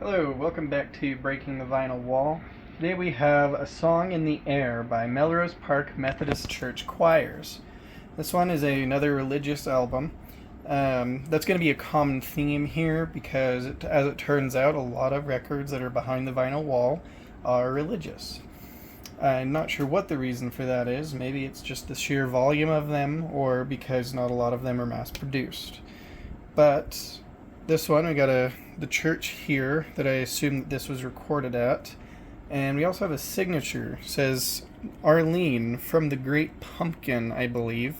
Hello, welcome back to Breaking the Vinyl Wall. Today we have A Song in the Air by Melrose Park Methodist Church Choirs. This one is another religious album. That's going to be a common theme here because, as it turns out, a lot of records that are behind the vinyl wall are religious. I'm not sure what the reason for that is. Maybe it's just the sheer volume of them, or because not a lot of them are mass-produced. But this one, we got the church here that I assume that this was recorded at. And we also have a signature. It says Arlene from the Great Pumpkin, I believe.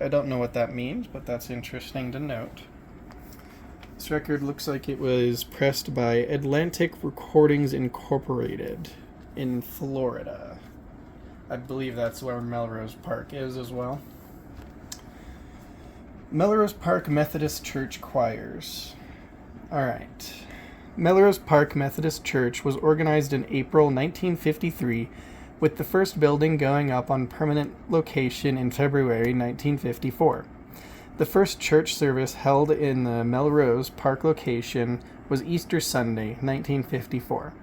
I don't know what that means, but that's interesting to note. This record looks like it was pressed by Atlantic Recordings Incorporated in Florida. I believe that's where Melrose Park is as well. Melrose Park Methodist Church Choirs. Alright. Melrose Park Methodist Church was organized in April 1953, with the first building going up on permanent location in February 1954. The first church service held in the Melrose Park location was Easter Sunday, 1954.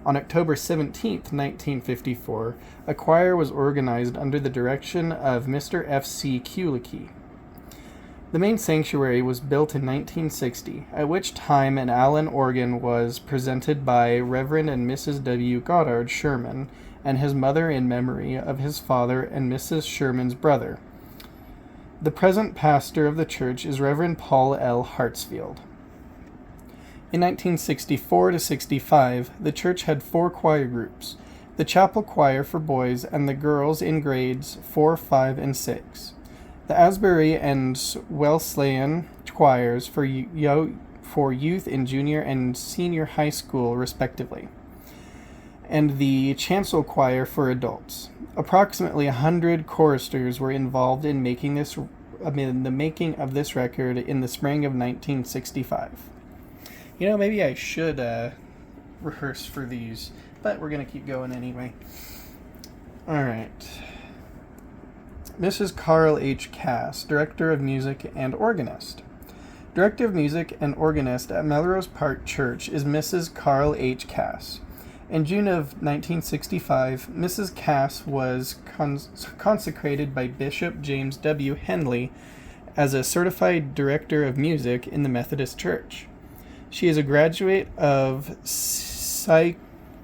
On October 17, 1954, a choir was organized under the direction of Mr. F.C. Kulicki. The main sanctuary was built in 1960, at which time an Allen organ was presented by Reverend and Mrs. W. Goddard Sherman and his mother in memory of his father and Mrs. Sherman's brother. The present pastor of the church is Reverend Paul L. Hartsfield. In 1964 to 65, the church had 4 choir groups: the chapel choir for boys and the girls in grades 4, 5, and 6. The Asbury and Wesleyan choirs for youth in junior and senior high school, respectively, and the chancel choir for adults. Approximately 100 choristers were involved in the making of this record in the spring of 1965. Maybe I should rehearse for these, but we're going to keep going anyway. All right. Mrs. Carl H. Cass, Director of Music and Organist. Director of Music and Organist at Melrose Park Church is Mrs. Carl H. Cass. In June of 1965, Mrs. Cass was consecrated by Bishop James W. Henley as a certified Director of Music in the Methodist Church. She is a graduate of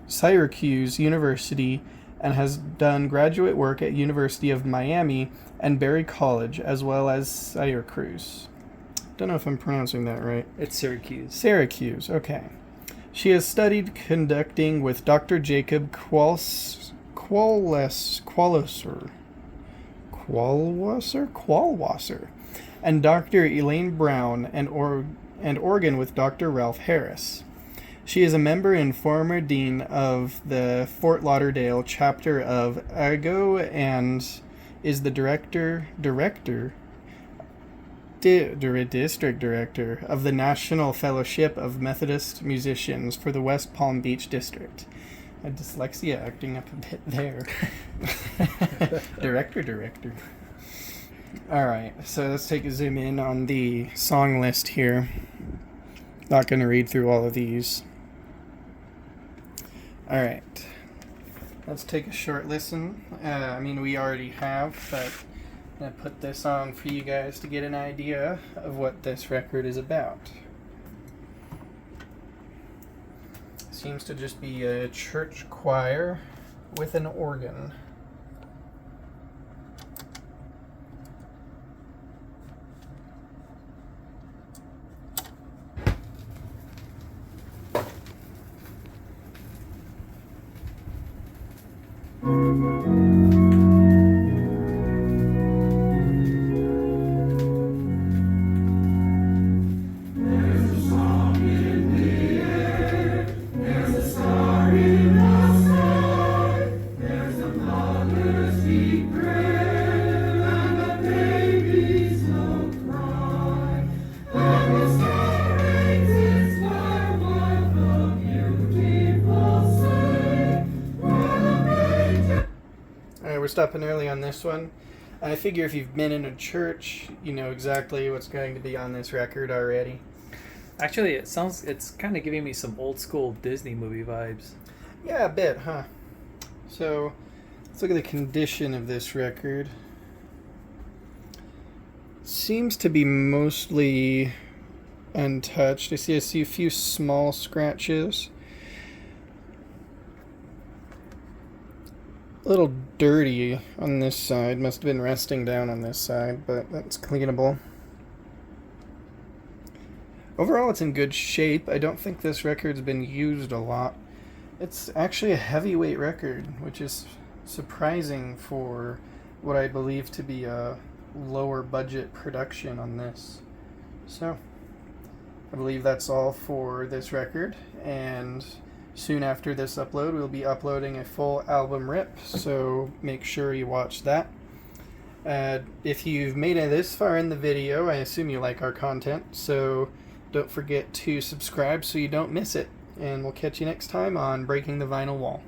Syracuse University and has done graduate work at University of Miami and Berry College, as well as Syracuse. Don't know if I'm pronouncing that right. It's Syracuse. Syracuse, okay. She has studied conducting with Dr. Jacob Qualwasser and Dr. Elaine Brown and organ with Dr. Ralph Harris. She is a member and former dean of the Fort Lauderdale chapter of AGO and is the district director of the National Fellowship of Methodist Musicians for the West Palm Beach District. Dyslexia acting up a bit there. Director. Alright, so let's take a zoom in on the song list here. Not going to read through all of these. Alright, let's take a short listen. We already have, but I'm going to put this on for you guys to get an idea of what this record is about. Seems to just be a church choir with an organ. We're stopping early on this one. I figure if you've been in a church, you know exactly what's going to be on this record already. Actually, it's kind of giving me some old school Disney movie vibes. Yeah, a bit, huh? So, let's look at the condition of this record. Seems to be mostly untouched. I see a few small scratches. A little dirty on this side. Must have been resting down on this side, but that's cleanable. Overall, it's in good shape. I don't think this record's been used a lot. It's actually a heavyweight record, which is surprising for what I believe to be a lower budget production on this. So, I believe that's all for this record, and soon after this upload, we'll be uploading a full album rip, so make sure you watch that. If you've made it this far in the video, I assume you like our content, so don't forget to subscribe so you don't miss it. And we'll catch you next time on Breaking the Vinyl Wall.